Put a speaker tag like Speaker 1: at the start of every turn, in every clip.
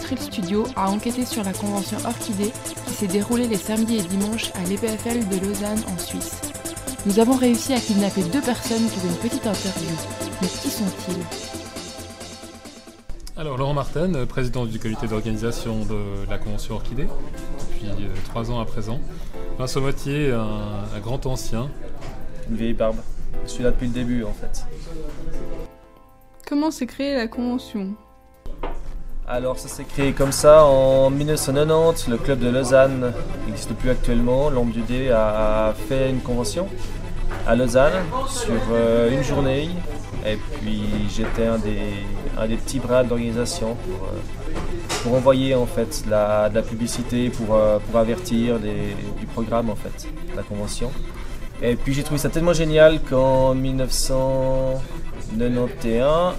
Speaker 1: Thrill Studio a enquêté sur la convention Orchidée qui s'est déroulée les samedis et dimanches à l'EPFL de Lausanne en Suisse. Nous avons réussi à kidnapper 2 personnes pour une petite interview. Mais qui sont-ils ?
Speaker 2: Alors Laurent Martin, président du comité d'organisation de la convention Orchidée, depuis 3 ans à présent. Vincent Mottier, un grand ancien.
Speaker 3: Une vieille barbe. Je suis là depuis le début en fait.
Speaker 1: Comment s'est créée la convention ?
Speaker 3: Alors ça s'est créé comme ça en 1990, le club de Lausanne n'existe plus actuellement. L'Ombre du Dé a fait une convention à Lausanne sur une journée et puis j'étais un des petits bras de l'organisation pour envoyer en fait de la publicité, pour avertir du programme en fait, de la convention. Et puis j'ai trouvé ça tellement génial qu'en 1991,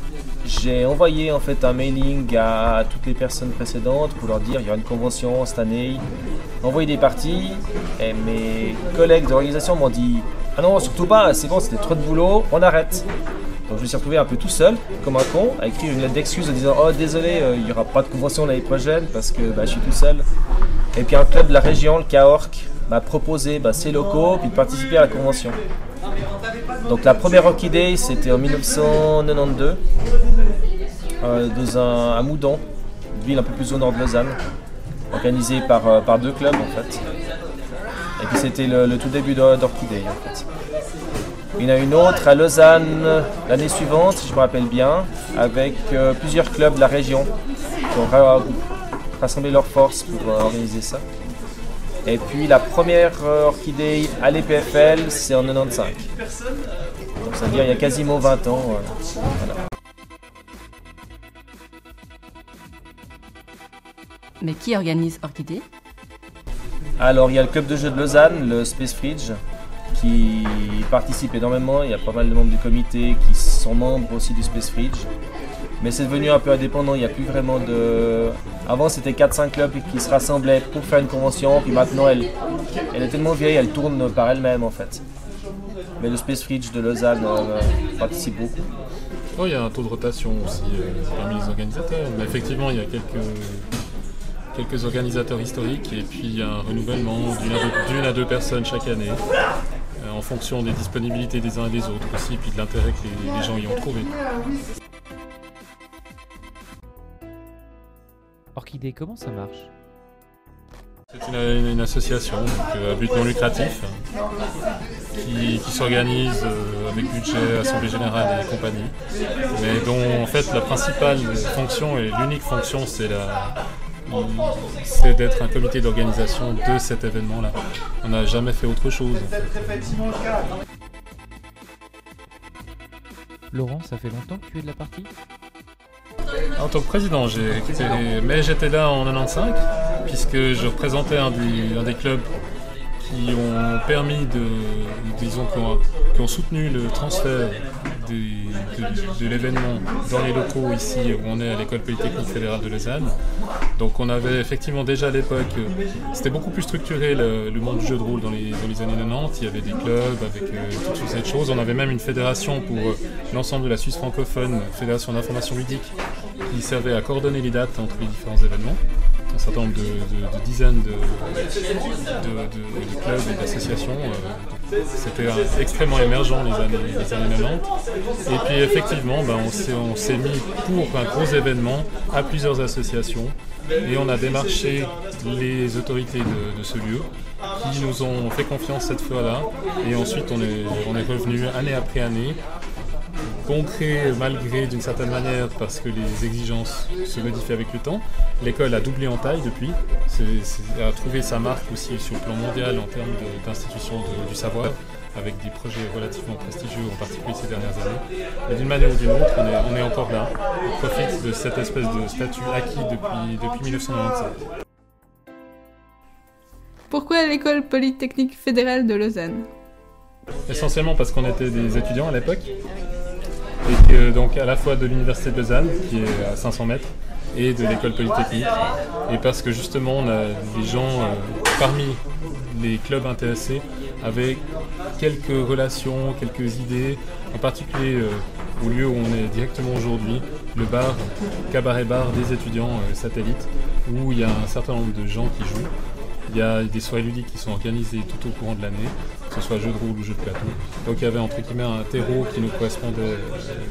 Speaker 3: j'ai envoyé en fait un mailing à toutes les personnes précédentes pour leur dire il y aura une convention cette année, envoyer des parties. Et mes collègues de l'organisation m'ont dit ah non surtout pas, c'est bon, c'était trop de boulot, on arrête. Donc je me suis retrouvé un peu tout seul, comme un con, à écrire une lettre d'excuse en disant oh désolé, il n'y aura pas de convention l'année prochaine parce que je suis tout seul. Et puis un club de la région, le CAORC, m'a proposé ses locaux puis de participer à la convention. Donc la première Orchidée c'était en 1992 à Moudon, une ville un peu plus au nord de Lausanne, organisée par 2 clubs en fait. Et puis c'était le tout début d'Orchidée en fait. Il y en a une autre à Lausanne l'année suivante, si je me rappelle bien, avec plusieurs clubs de la région qui ont rassemblé leurs forces pour organiser ça. Et puis la première Orchidée à l'EPFL, c'est en 95. Donc ça veut dire il y a quasiment 20 ans. Voilà.
Speaker 4: Mais qui organise Orchidée ?
Speaker 3: Alors il y a le club de jeux de Lausanne, le Space Fridge, qui participe énormément. Il y a pas mal de membres du comité qui sont membres aussi du Space Fridge. Mais c'est devenu un peu indépendant, il n'y a plus vraiment de... Avant c'était 4-5 clubs qui se rassemblaient pour faire une convention, puis maintenant elle est tellement vieille, elle tourne par elle-même en fait. Mais le Space Fridge de Lausanne participe beaucoup.
Speaker 2: Oh, il y a un taux de rotation aussi parmi les organisateurs, mais effectivement il y a quelques organisateurs historiques et puis il y a un renouvellement d'une à deux personnes chaque année, en fonction des disponibilités des uns et des autres aussi, puis de l'intérêt que les gens y ont trouvé.
Speaker 5: Orchidée, comment ça marche ?
Speaker 2: C'est une association à but non lucratif qui s'organise avec budget, assemblée générale et compagnie, mais dont en fait la principale fonction et l'unique fonction c'est d'être un comité d'organisation de cet événement-là. On n'a jamais fait autre chose. En fait.
Speaker 5: Laurent, ça fait longtemps que tu es de la partie ?
Speaker 2: En tant que président, mais j'étais là en 95, puisque je représentais un des clubs qui ont permis qui ont soutenu le transfert de l'événement dans les locaux ici où on est à l'école polytechnique fédérale de Lausanne. Donc on avait effectivement déjà à l'époque, c'était beaucoup plus structuré le monde du jeu de rôle dans les années 90, il y avait des clubs avec toutes ces choses. On avait même une fédération pour l'ensemble de la Suisse francophone, fédération d'information ludique, qui servait à coordonner les dates entre les différents événements. Un certain nombre de dizaines de clubs et d'associations. C'était extrêmement émergent les années 90. Et puis effectivement, on s'est mis pour un gros événement à plusieurs associations et on a démarché les autorités de ce lieu qui nous ont fait confiance cette fois-là. Et ensuite on est revenu année après année. Concret malgré d'une certaine manière parce que les exigences se modifient avec le temps. L'école a doublé en taille depuis, a trouvé sa marque aussi sur le plan mondial en termes d'institution du savoir, avec des projets relativement prestigieux, en particulier ces dernières années. Mais d'une manière ou d'une autre, on est encore là. On profite de cette espèce de statut acquis depuis 1997.
Speaker 1: Pourquoi l'école polytechnique fédérale de Lausanne ?
Speaker 2: Essentiellement parce qu'on était des étudiants à l'époque. Et que, donc à la fois de l'université de Lausanne, qui est à 500 mètres, et de l'école polytechnique. Et parce que justement, on a des gens parmi les clubs intéressés avec quelques relations, quelques idées, en particulier au lieu où on est directement aujourd'hui, le bar, cabaret bar des étudiants satellites, où il y a un certain nombre de gens qui jouent. Il y a des soirées ludiques qui sont organisées tout au courant de l'année, que ce soit jeux de rôle ou jeux de plateau. Donc il y avait entre guillemets un terreau qui nous correspondait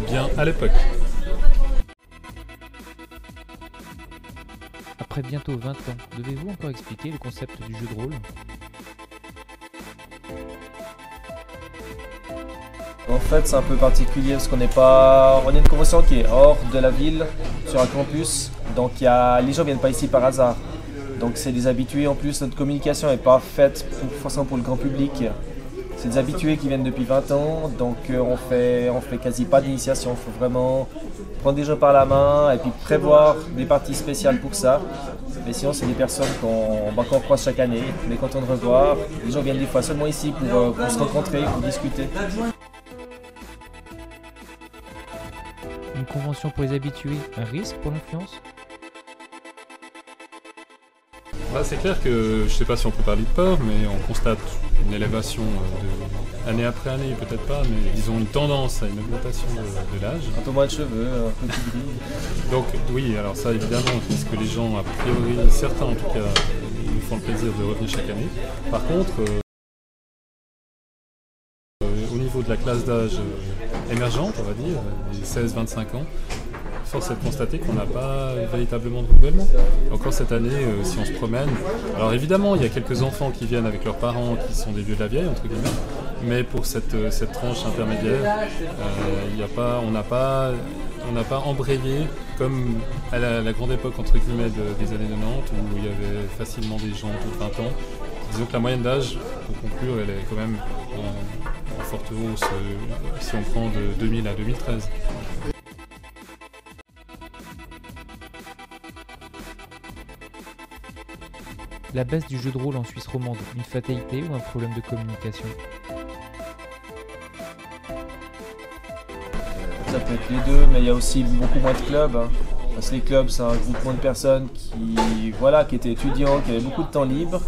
Speaker 2: bien à l'époque.
Speaker 5: Après bientôt 20 ans, devez-vous encore expliquer le concept du jeu de rôle?
Speaker 3: En fait, c'est un peu particulier parce on est une convention qui est hors de la ville, sur un campus. Donc les gens viennent pas ici par hasard. Donc c'est des habitués. En plus, notre communication n'est pas faite forcément pour le grand public. C'est des habitués qui viennent depuis 20 ans. Donc on fait quasi pas d'initiation. Il faut vraiment prendre des gens par la main et puis prévoir des parties spéciales pour ça. Mais sinon, c'est des personnes qu'on croise chaque année. On est content de revoir. Les gens viennent des fois seulement ici pour se rencontrer, pour discuter.
Speaker 5: Une convention pour les habitués, un risque pour l'influence?
Speaker 2: C'est clair que, je ne sais pas si on peut parler de peur, mais on constate une élévation année après année, peut-être pas, mais disons une tendance à une augmentation de l'âge.
Speaker 3: Un peu moins de cheveux, un peu plus gris.
Speaker 2: Donc oui, alors ça évidemment, puisque les gens, a priori, certains en tout cas, nous font le plaisir de revenir chaque année. Par contre, au niveau de la classe d'âge émergente, on va dire, les 16-25 ans, force est de constater qu'on n'a pas véritablement de renouvellement. Encore cette année, si on se promène, alors évidemment il y a quelques enfants qui viennent avec leurs parents qui sont des vieux de la vieille, entre guillemets, mais pour cette tranche intermédiaire, on n'a pas embrayé comme à la grande époque entre guillemets des années 90 où il y avait facilement des gens autour de 20 ans. Disons que la moyenne d'âge, pour conclure, elle est quand même en forte hausse si on prend de 2000 à 2013.
Speaker 5: La baisse du jeu de rôle en Suisse romande, une fatalité ou un problème de communication?
Speaker 3: Ça peut être les deux, mais il y a aussi beaucoup moins de clubs. Parce que les clubs, c'est un groupement de personnes qui étaient étudiants, qui avaient beaucoup de temps libre,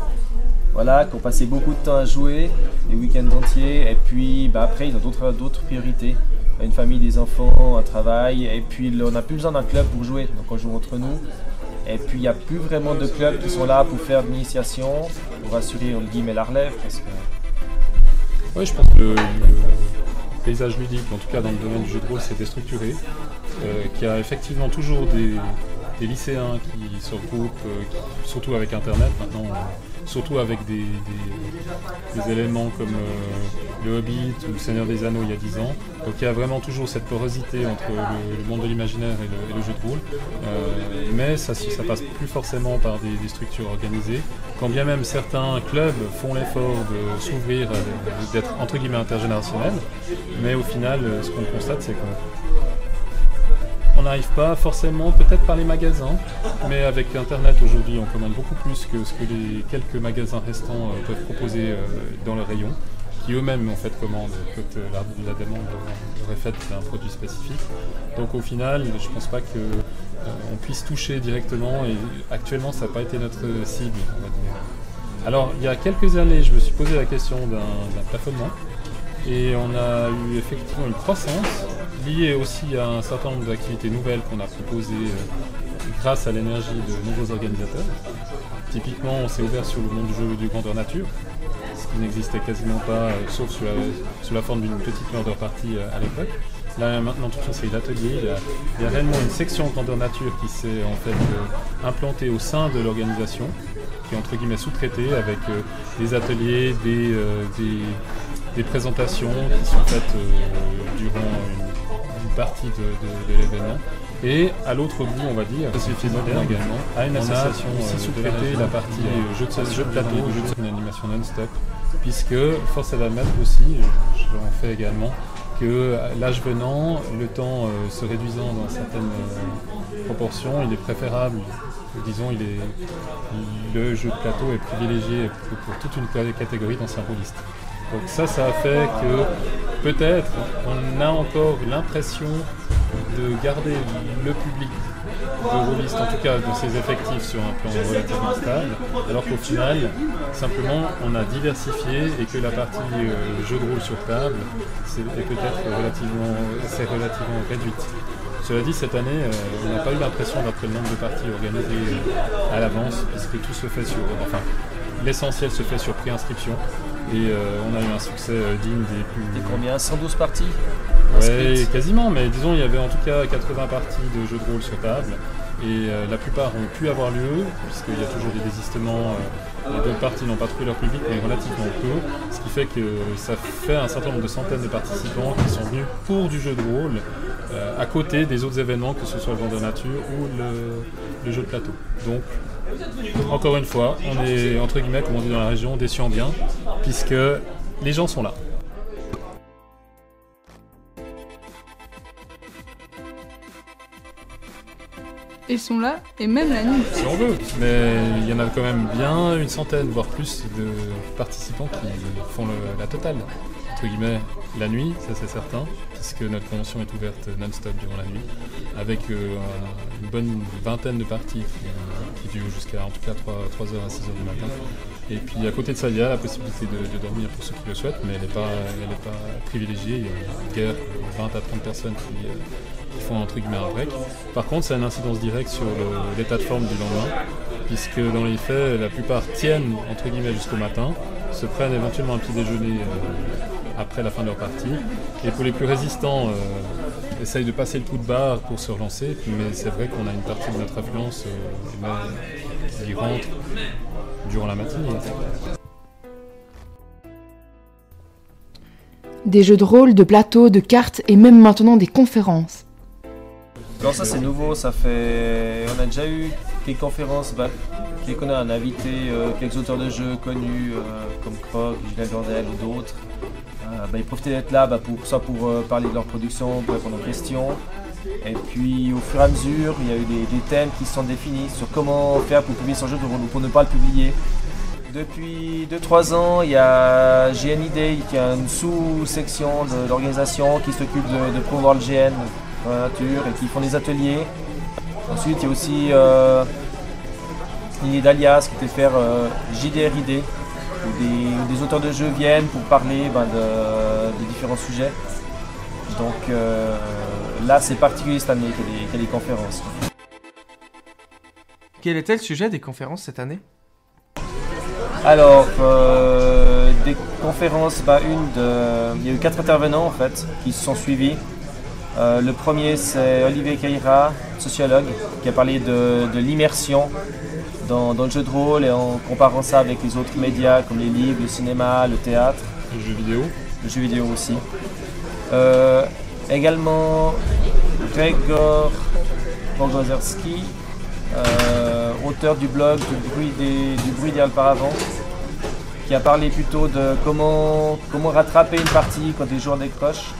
Speaker 3: qui ont passé beaucoup de temps à jouer, des week-ends entiers, et puis après ils ont d'autres priorités. Une famille, des enfants, un travail, et puis on n'a plus besoin d'un club pour jouer, donc on joue entre nous. Et puis il n'y a plus vraiment de clubs qui sont là pour faire de l'initiation, pour assurer le guillemets la relève.
Speaker 2: Oui, je pense que le paysage ludique, en tout cas dans le domaine du jeu de rôle, s'est déstructuré. Qu'il y a effectivement toujours des lycéens qui se regroupent, surtout avec Internet maintenant, surtout avec des éléments comme le Hobbit ou le Seigneur des Anneaux il y a 10 ans. Donc il y a vraiment toujours cette porosité entre le monde de l'imaginaire et le jeu de rôle. Mais ça passe plus forcément par des structures organisées. Quand bien même certains clubs font l'effort de s'ouvrir, d'être entre guillemets intergénérationnels, mais au final, ce qu'on constate, c'est qu'on n'arrive pas forcément, peut-être par les magasins, mais avec Internet aujourd'hui, on commande beaucoup plus que ce que les quelques magasins restants peuvent proposer dans le rayon, qui eux-mêmes en fait commandent quand la demande aurait fait d'un produit spécifique. Donc au final, je ne pense pas qu'on puisse toucher directement, et actuellement ça n'a pas été notre cible, on va dire. Alors il y a quelques années, je me suis posé la question d'un plafonnement, et on a eu effectivement une croissance liée aussi à un certain nombre d'activités nouvelles qu'on a proposées grâce à l'énergie de nouveaux organisateurs. Typiquement, on s'est ouvert sur le monde du jeu du grandeur nature, ce qui n'existait quasiment pas, sauf sous la forme d'une petite murder party à l'époque. Là maintenant, toute une série d'ateliers, il y a réellement une section grandeur nature qui s'est en fait implantée au sein de l'organisation, qui est entre guillemets sous-traitée avec des ateliers, des présentations qui sont faites durant une partie de l'événement. Et à l'autre bout, on va dire, Société Moderne également, a une association aussi sous-traitée la partie jeux de plateau, jeux de animation non-stop, puisque, force est d'admettre aussi, je l'en fais également, que l'âge venant, le temps se réduisant dans certaines proportions, il est préférable, disons, le jeu de plateau est privilégié pour toute une catégorie d'anciens rôlistes. Donc ça a fait que peut-être on a encore l'impression de garder le public rôlistes, en tout cas de ses effectifs sur un plan relativement stable, alors qu'au final, simplement, on a diversifié et que la partie jeu de rôle sur table est peut-être relativement réduite. Cela dit, cette année, on n'a pas eu l'impression, d'après le nombre de parties organisées à l'avance, puisque tout se fait l'essentiel se fait sur préinscription. Et on a eu un succès digne des plus...
Speaker 3: T'es combien? 112 parties?
Speaker 2: Oui, quasiment, mais disons, il y avait en tout cas 80 parties de jeux de rôle sur table. Et la plupart ont pu avoir lieu, puisqu'il y a toujours des désistements. D'autres parties n'ont pas trouvé leur public, mais relativement peu. Ce qui fait que ça fait un certain nombre de centaines de participants qui sont venus pour du jeu de rôle, à côté des autres événements, que ce soit le vendeur nature ou le jeu de plateau. Donc, encore une fois, on est, entre guillemets, comme on dit dans la région, déçus en bien, puisque les gens sont là.
Speaker 6: Ils sont là, et même la nuit.
Speaker 2: Si on veut, mais il y en a quand même bien une centaine, voire plus, de participants qui font la totale. Entre guillemets, la nuit, ça c'est certain, puisque notre convention est ouverte non-stop durant la nuit, avec une bonne vingtaine de parties qui durent jusqu'à en tout cas 3h à 6h du matin. Et puis à côté de ça, il y a la possibilité de dormir pour ceux qui le souhaitent, mais elle n'est pas privilégiée. Il y a guère 20 à 30 personnes qui font entre guillemets un break. Par contre, ça a une incidence directe sur l'état de forme du lendemain, puisque dans les faits, la plupart tiennent entre guillemets jusqu'au matin, se prennent éventuellement un petit déjeuner après la fin de leur partie, et pour les plus résistants, essayent de passer le coup de barre pour se relancer, mais c'est vrai qu'on a une partie de notre affluence qui rentre durant la matinée.
Speaker 1: Des jeux de rôle, de plateau, de cartes et même maintenant des conférences.
Speaker 3: Alors ça c'est nouveau, on a déjà eu des conférences, qu'on a invité quelques auteurs de jeux connus comme Croc, Julien Gandel ou d'autres. Ils profitaient d'être là pour parler de leur production, pour répondre aux questions. Et puis au fur et à mesure, il y a eu des thèmes qui se sont définis sur comment faire pour publier son jeu de rôle ou pour ne pas le publier. Depuis 2-3 ans, j'ai une idée, qui a une sous-section de l'organisation qui s'occupe de promouvoir le GN dans la nature et qui font des ateliers. Ensuite, il y a aussi l'idée d'Alias qui était de faire JDRID, où des auteurs de jeux viennent pour parler de différents sujets. Donc là, c'est particulier cette année qu'il y a des conférences.
Speaker 7: Quel était le sujet des conférences cette année?
Speaker 3: Alors, des conférences, il y a eu 4 intervenants en fait qui se sont suivis. Le premier c'est Olivier Caïra, sociologue, qui a parlé de l'immersion dans le jeu de rôle et en comparant ça avec les autres médias comme les livres, le cinéma, le théâtre.
Speaker 2: Le jeu vidéo.
Speaker 3: Le jeu vidéo aussi. Également Gregor Bogozerski, auteur du blog du bruit des Alparavant, qui a parlé plutôt de comment rattraper une partie quand les joueurs décrochent.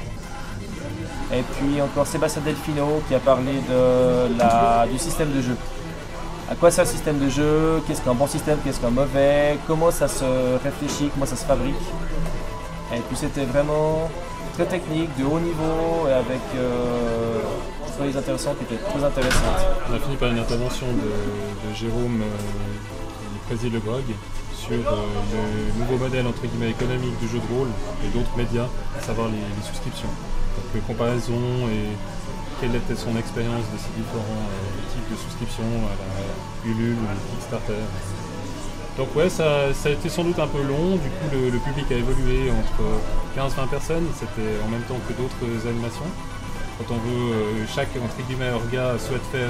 Speaker 3: Et puis encore Sébastien Delfino qui a parlé du système de jeu. À quoi sert le système de jeu, qu'est-ce qu'un bon système, qu'est-ce qu'un mauvais, comment ça se réfléchit, comment ça se fabrique. Et puis c'était vraiment très technique, de haut niveau, et avec des intéressants qui étaient très intéressantes.
Speaker 2: On a fini par une intervention de Jérôme qui préside le GROG sur le nouveau modèle entre guillemets économique du jeu de rôle et d'autres médias, à savoir les subscriptions. Donc comparaison et quelle était son expérience de ces différents types de souscriptions à la Ulule ou à la Kickstarter. Donc ouais, ça a été sans doute un peu long, du coup le public a évolué entre 15-20 personnes, c'était en même temps que d'autres animations. Quand on veut, chaque entre guillemets orga souhaite faire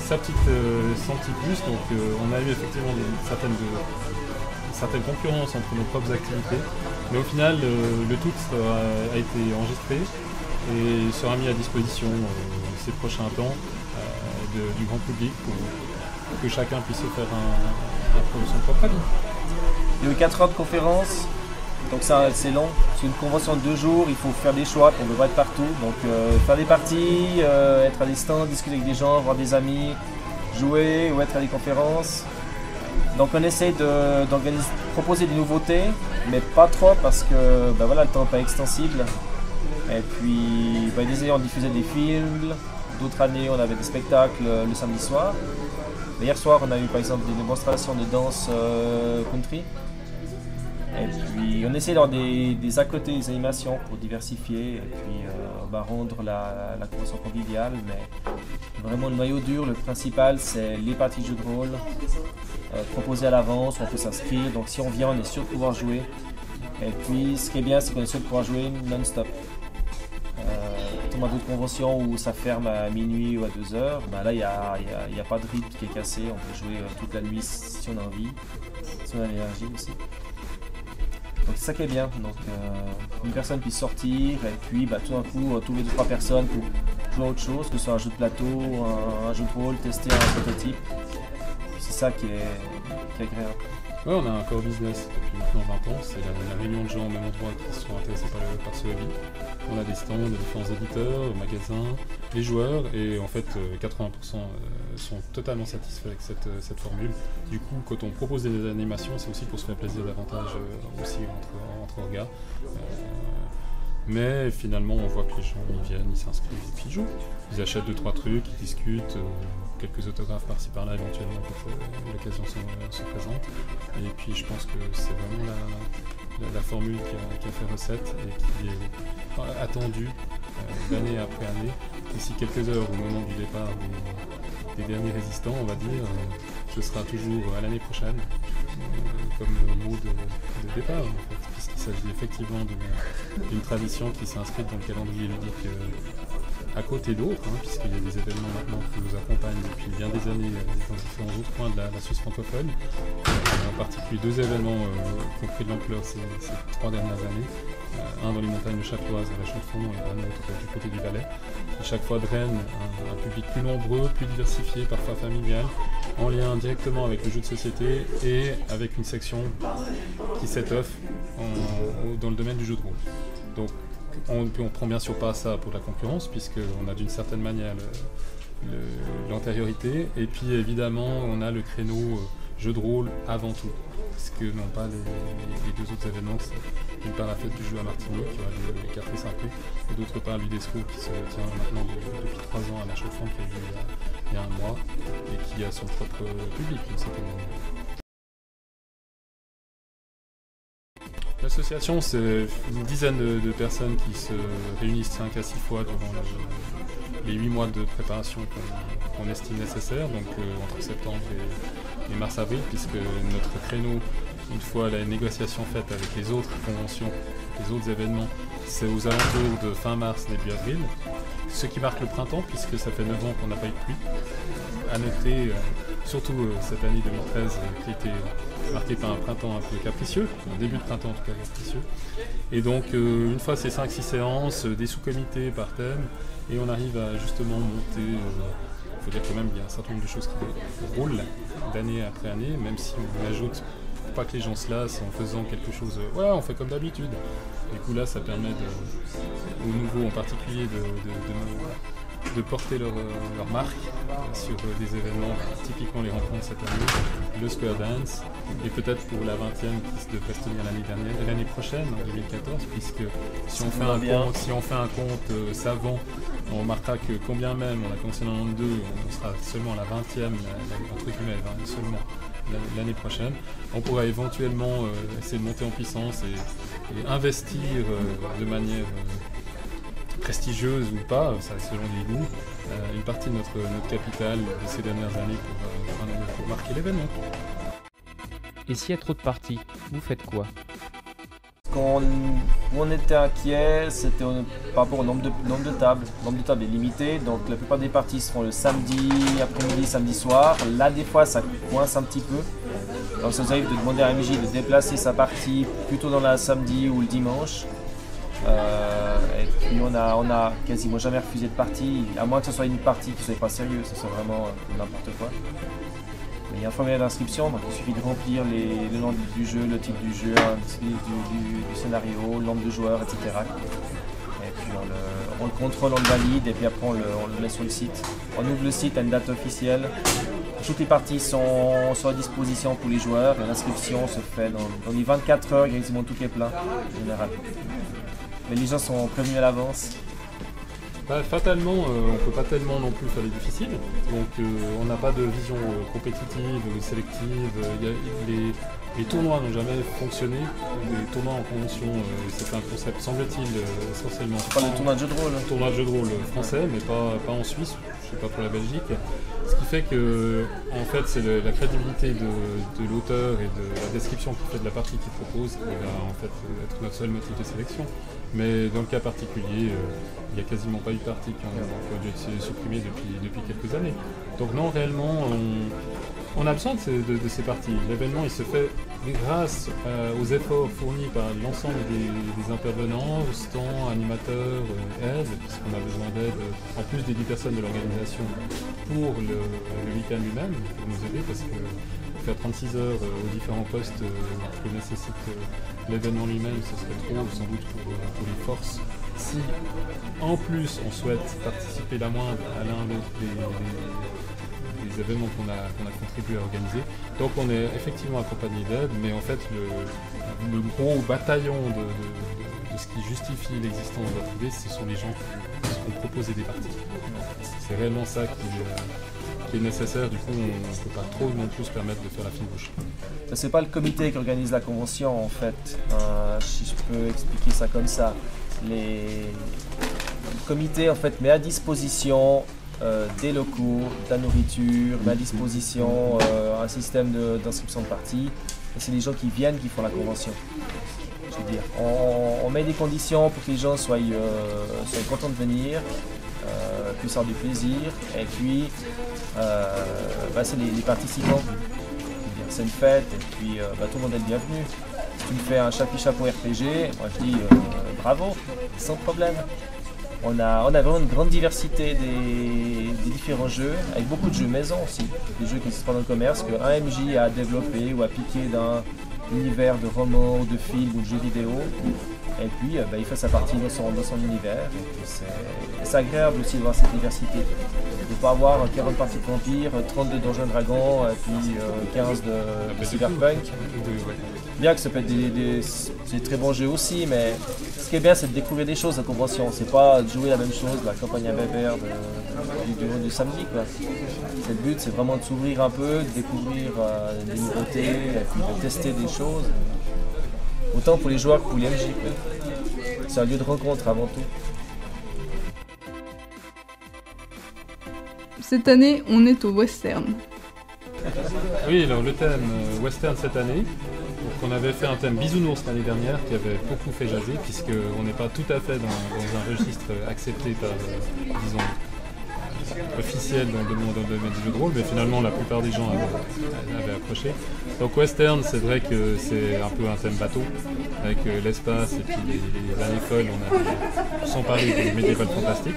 Speaker 2: son petit plus, donc on a eu effectivement certaines concurrences entre nos propres activités, mais au final le tout a été enregistré et sera mis à disposition ces prochains temps du grand public pour que chacun puisse se faire son propre avis.
Speaker 3: Il y a eu 4 heures de conférence, donc c'est long. C'est une convention de 2 jours, il faut faire des choix, on devrait être partout. Donc faire des parties, être à des stands, discuter avec des gens, voir des amis, jouer ou être à des conférences. Donc on essaye de proposer des nouveautés, mais pas trop parce que le temps n'est pas extensible. Et puis on diffusait des films, D'autres années, on avait des spectacles le samedi soir. Hier soir, on a eu par exemple des démonstrations de danse country. Et puis on essaie d'avoir des à côté, des animations pour diversifier et puis rendre la convention conviviale. Mais vraiment le noyau dur, le principal, c'est les parties de jeux de rôle proposées à l'avance, on peut s'inscrire. Donc si on vient, on est sûr de pouvoir jouer. Et puis ce qui est bien, c'est qu'on est sûr de pouvoir jouer non-stop. Dans d'autres conventions où ça ferme à minuit ou à 2h, là il n'y a pas de rythme qui est cassé, on peut jouer toute la nuit si on a envie, si on a l'énergie aussi. Donc c'est ça qui est bien, donc une personne puisse sortir et puis tout d'un coup trouver 2-3 personnes pour jouer à autre chose, que ce soit un jeu de plateau, un jeu de rôle, tester un prototype. C'est ça qui est agréable.
Speaker 2: Ouais, on a un core business depuis maintenant 20 ans, c'est la réunion de gens au même endroit qui sont intéressés par ce hobby. On a des stands de différents éditeurs, magasins, les joueurs, et en fait 80% sont totalement satisfaits avec cette formule. Du coup, quand on propose des animations, c'est aussi pour se faire plaisir davantage aussi entre orgas. Mais finalement, on voit que les gens ils viennent, ils s'inscrivent et puis ils jouent. Ils achètent 2-3 trucs, ils discutent, quelques autographes par-ci par-là éventuellement quand l'occasion se présente. Et puis je pense que c'est vraiment la formule qui a fait recette et qui est attendue d'année après année. D'ici quelques heures au moment du départ des derniers résistants, on va dire, ce sera toujours à l'année prochaine comme mot de départ en fait, puisqu'il s'agit effectivement d'une tradition qui s'inscrit dans le calendrier ludique à côté d'autres, puisqu'il y a des événements maintenant qui nous accompagnent depuis bien des années dans différents autres coins de la Suisse francophone. En particulier 2 événements qui ont pris de l'ampleur ces 3 dernières années. Un dans les montagnes de Châteloise à la Chaux-de-Fonds et un autre du côté du Valais. Et chaque fois draine un public plus nombreux, plus diversifié, parfois familial, en lien directement avec le jeu de société et avec une section qui s'étoffe dans le domaine du jeu de rôle. Donc on prend bien sûr pas ça pour la concurrence, puisqu'on a d'une certaine manière l'antériorité, et puis évidemment on a le créneau jeu de rôle avant tout, ce que n'ont pas les 2 autres événements. D'une part la fête du jeu à Martinique, qui aura lieu les 4 et 5 août, et d'autre part l'UDESCO qui se tient maintenant depuis 3 ans à la Chaux-de-Fonds, qui a eu il y a un mois, et qui a son propre public d'une certaine manière. L'association, c'est une dizaine de personnes qui se réunissent 5 à 6 fois durant les 8 mois de préparation qu'on estime nécessaire, donc entre septembre et mars-avril, puisque notre créneau, une fois la négociation faite avec les autres conventions, les autres événements, c'est aux alentours de fin mars, début avril, ce qui marque le printemps, puisque ça fait 9 ans qu'on n'a pas eu de pluie. À noter, surtout cette année 2013 qui était marquée par un printemps un peu capricieux, un début de printemps en tout cas capricieux. Et donc une fois ces 5-6 séances, des sous-comités par thème, et on arrive à justement monter, il faut dire quand même qu'il y a un certain nombre de choses qui roulent d'année après année, même si on ajoute pour pas que les gens se lassent en faisant quelque chose, ouais on fait comme d'habitude. Du coup là ça permet aux nouveaux en particulier de porter leur marque sur des événements, typiquement les rencontres cette année, le Square Dance, et peut-être pour la 20e qui devrait se tenir l'année prochaine, en 2014, puisque si on fait un compte savant, on remarquera que combien même on a commencé en 92, on sera seulement à la 20e, entre guillemets, seulement l'année prochaine. On pourra éventuellement essayer de monter en puissance et investir de manière prestigieuse ou pas, ça selon les goûts, une partie de notre capital de ces dernières années pour marquer l'événement.
Speaker 5: Et s'il y a trop de parties, vous faites quoi?
Speaker 3: Quand on était inquiet, c'était par rapport au nombre de tables. Le nombre de tables est limité, donc la plupart des parties se font le samedi après-midi, samedi soir. Là, des fois, ça coince un petit peu. Donc ça nous arrive de demander à MJ de déplacer sa partie plutôt dans la samedi ou le dimanche. Et puis on a quasiment jamais refusé de partie, à moins que ce soit une partie qui ne soit pas sérieuse, ce soit vraiment n'importe quoi. Mais il y a un formulaire d'inscription, donc il suffit de remplir le nom du jeu, le titre du jeu, du scénario, le nombre de joueurs, etc. Et puis on le contrôle, on le valide, et puis après on le met sur le site. On ouvre le site à une date officielle. Toutes les parties sont à disposition pour les joueurs, et l'inscription se fait dans les 24 heures, quasiment tout est plein en général. Mais les gens sont prévenus à l'avance.
Speaker 2: Fatalement, on ne peut pas tellement non plus faire les difficiles, donc on n'a pas de vision compétitive ou sélective. Les tournois n'ont jamais fonctionné, les tournois en convention, c'est un concept, semble-t-il, essentiellement
Speaker 3: Pas le tournoi de jeu de rôle.
Speaker 2: tournoi de jeu de rôle français, mais pas en Suisse, je ne sais pas pour la Belgique. Ce qui fait que, en fait, c'est la crédibilité de l'auteur et de la description qu'il fait de la partie qu'il propose qui va en fait être notre seul motif de sélection. Mais dans le cas particulier, il n'y a quasiment pas eu de parties qui ont dû être supprimées depuis quelques années. Donc non, réellement, on a besoin de ces parties. L'événement, il se fait grâce aux efforts fournis par l'ensemble des intervenants, stands, animateurs, aides, puisqu'on a besoin d'aide, en plus des 10 personnes de l'organisation, pour le week-end lui-même, pour nous aider, parce que faire 36 heures aux différents postes que nécessite l'événement lui-même, ce serait trop, sans doute, pour les forces. Si, en plus, on souhaite participer la moindre à l'un des événements qu'on a contribué à organiser. Donc on est effectivement accompagné d'aide, mais en fait le gros bataillon de ce qui justifie l'existence de l'atelier, ce sont les gens qui ont proposé des parties. C'est réellement ça qui est nécessaire, du coup on ne peut pas trop non plus se permettre de faire la fine bouche.
Speaker 3: C'est pas le comité qui organise la convention en fait, si je peux expliquer ça comme ça. Le comité en fait met à disposition des locaux, de la nourriture, met à disposition un système d'inscription de parties, et c'est les gens qui viennent qui font la convention. Je veux dire, on met des conditions pour que les gens soient contents de venir, puissent avoir du plaisir, et puis c'est les participants. C'est une fête, et puis tout le monde est le bienvenu. Si tu me fais un chapeau RPG, moi je dis bravo, sans problème. On a vraiment une grande diversité des différents jeux, avec beaucoup de jeux maison aussi, des jeux qui existent pas dans le commerce, qu'un MJ a développé ou a piqué d'un univers de romans ou de films ou de jeux vidéo, et puis il fait sa partie dans son univers. C'est agréable aussi de voir cette diversité, de ne pas avoir 40 parties de Vampire, 32 Donjons & Dragons, et puis 15 de Cyberpunk. Bien que ça peut être des très bons jeux aussi, mais ce qui est bien, c'est de découvrir des choses à la convention. C'est pas de jouer la même chose, la campagne à Weber du samedi, quoi. Le but, c'est vraiment de s'ouvrir un peu, de découvrir des nouveautés, et puis de tester des choses. Autant pour les joueurs que pour les MJ. C'est un lieu de rencontre avant tout.
Speaker 6: Cette année, on est au western.
Speaker 2: Oui, alors le thème western cette année, on avait fait un thème bisounours l'année dernière qui avait beaucoup fait jaser, puisqu'on n'est pas tout à fait dans un registre accepté par, disons, officiel dans le domaine du jeu de rôle, mais finalement la plupart des gens avaient accroché. Donc western, c'est vrai que c'est un peu un thème bateau, avec l'espace et puis les années folles, sans parler des médiévales fantastiques.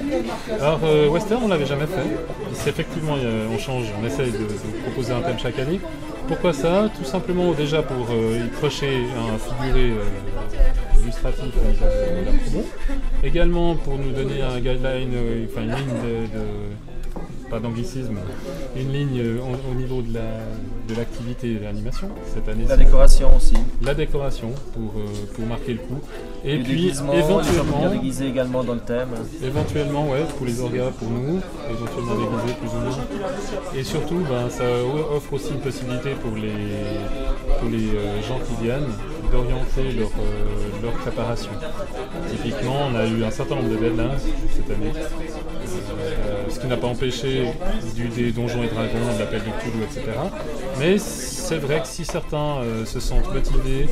Speaker 2: Alors western, on l'avait jamais fait. C'est effectivement, on change, on essaye de proposer un thème chaque année. Pourquoi ça? Tout simplement déjà pour y crocher un figuré illustratif au niveau de la promo. Également pour nous donner un guideline, une ligne pas d'anglicisme, une ligne au niveau de l'activité et de l'animation cette année.
Speaker 3: La décoration aussi.
Speaker 2: La décoration pour marquer le coup. Et
Speaker 3: le
Speaker 2: puis
Speaker 3: éventuellement déguisé également dans le thème.
Speaker 2: Éventuellement, ouais, pour les orgas, pour nous, éventuellement déguisé plus ou moins. Et surtout, ça offre aussi une possibilité pour les gens qui viennent d'orienter leur préparation. Typiquement, on a eu un certain nombre de deadlines cette année, ce qui n'a pas empêché des donjons et dragons, de l'appel du Cthulhu, etc. Mais c'est vrai que si certains se sentent motivés,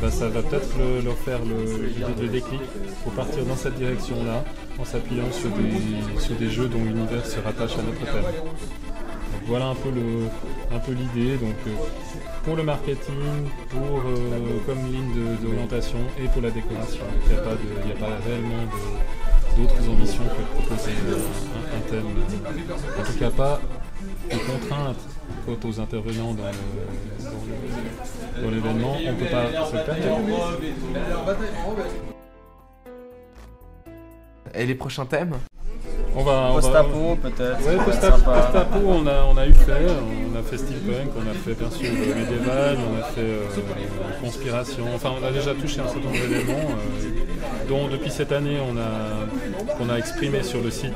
Speaker 2: ça va peut-être leur faire le déclic pour partir dans cette direction-là, en s'appuyant sur des jeux dont l'univers se rattache à notre thème. Donc voilà un peu l'idée. Donc pour le marketing, comme ligne d'orientation et pour la décoration. Il n'y a pas réellement d'autres ambitions que de proposer un thème. En tout cas pas de contraintes quant aux intervenants dans l'événement. On ne peut pas se le permettre.
Speaker 7: Et les prochains thèmes?
Speaker 3: Post-apo peut-être.
Speaker 2: Ouais, post-apo, on a eu fait. On a fait steampunk, on a fait bien sûr médiéval, on a fait conspiration. Enfin, on a déjà touché un certain nombre d'éléments. dont depuis cette année qu'on a exprimé sur le site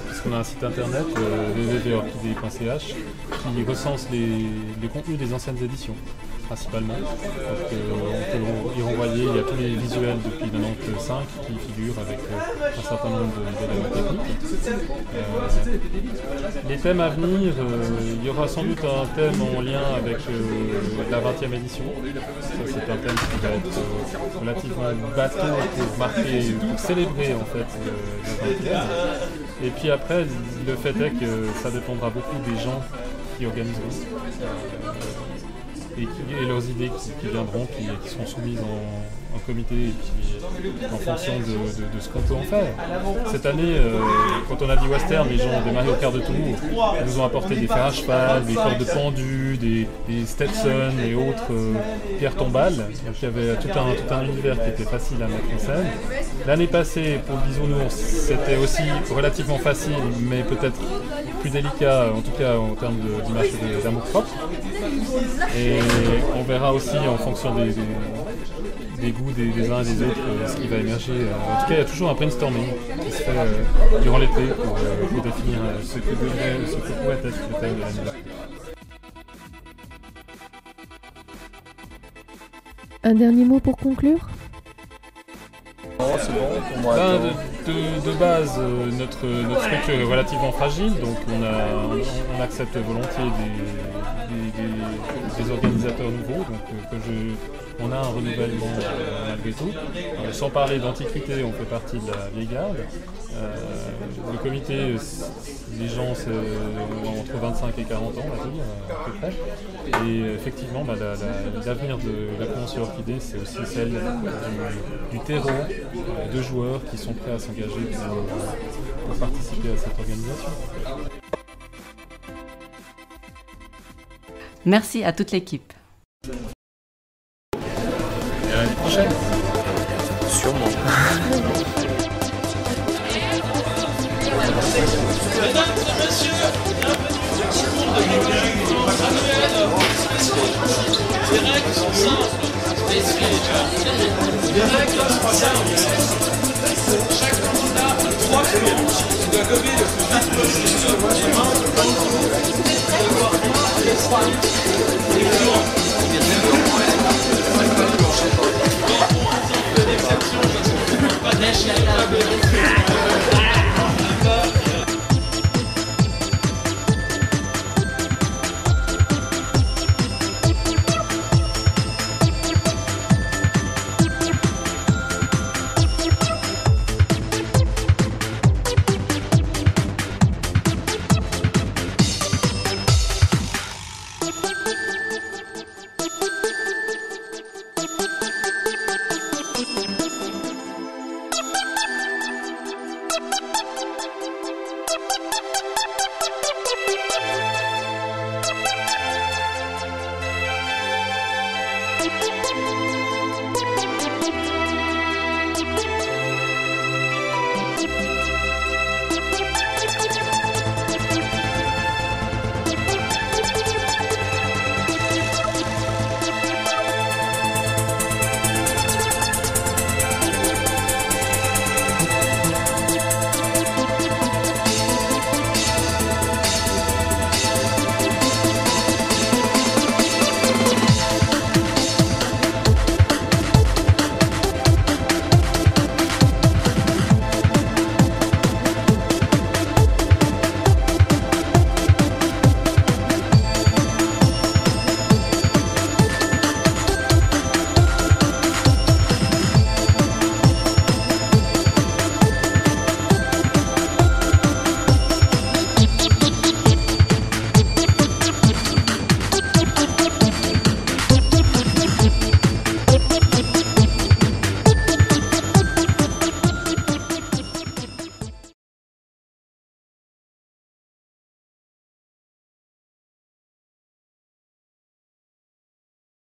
Speaker 2: puisqu'on a un site internet www.orchidée.ch qui recense les contenus des anciennes éditions principalement. Donc, on peut y renvoyer, il y a tous les visuels depuis 95 qui figurent avec un certain nombre d'éléments techniques. Les thèmes à venir, il y aura sans doute un thème en lien avec la 20e édition. Ça, c'est un thème qui va être relativement bateau pour célébrer en fait la 20e. Et puis après, le fait est que ça dépendra beaucoup des gens qui organiseront. Et leurs idées qui viendront, qui seront soumises en comité et puis en fonction de ce qu'on peut en faire. Cette année, quand on a dit western, les gens des Mario Kart de Toulouse nous ont apporté des fers à cheval, des cordes pendus, des Stetson et autres pierres tombales. Donc il y avait tout un univers qui était facile à mettre en scène. L'année passée, pour le Bisounours, c'était aussi relativement facile, mais peut-être plus délicat, en tout cas en termes d'image d'amour propre. Et on verra aussi en fonction des goûts des uns et des autres ce qui va émerger. En tout cas, il y a toujours un brainstorming qui se fait durant l'été pour définir ce que pourrait être le thème de l'année.
Speaker 8: Un dernier mot pour conclure ?
Speaker 3: Non, c'est bon pour moi.
Speaker 2: De base, notre structure est relativement fragile, donc on accepte volontiers des organisateurs nouveaux. Donc, on a un renouvellement malgré tout. Sans parler d'antiquité, on fait partie de la vieille garde. Le comité, les gens ont entre 25 et 40 ans, on va dire, à peu près. Et effectivement, l'avenir de la convention Orchidée, c'est aussi celle du terreau de joueurs qui sont prêts à s'engager pour participer à cette organisation.
Speaker 4: Merci à toute l'équipe.
Speaker 2: Et à l'année prochaine.
Speaker 3: Sûrement.
Speaker 9: Mesdames et messieurs, les règles sont simples. Les règles sont simples. Chaque candidat a 3 planches. Il doit gober le plus vite possible les mains dans le dos. Il doit avoir 1 et 3 l'exception parce qu'on ne peut pas déchirer la table.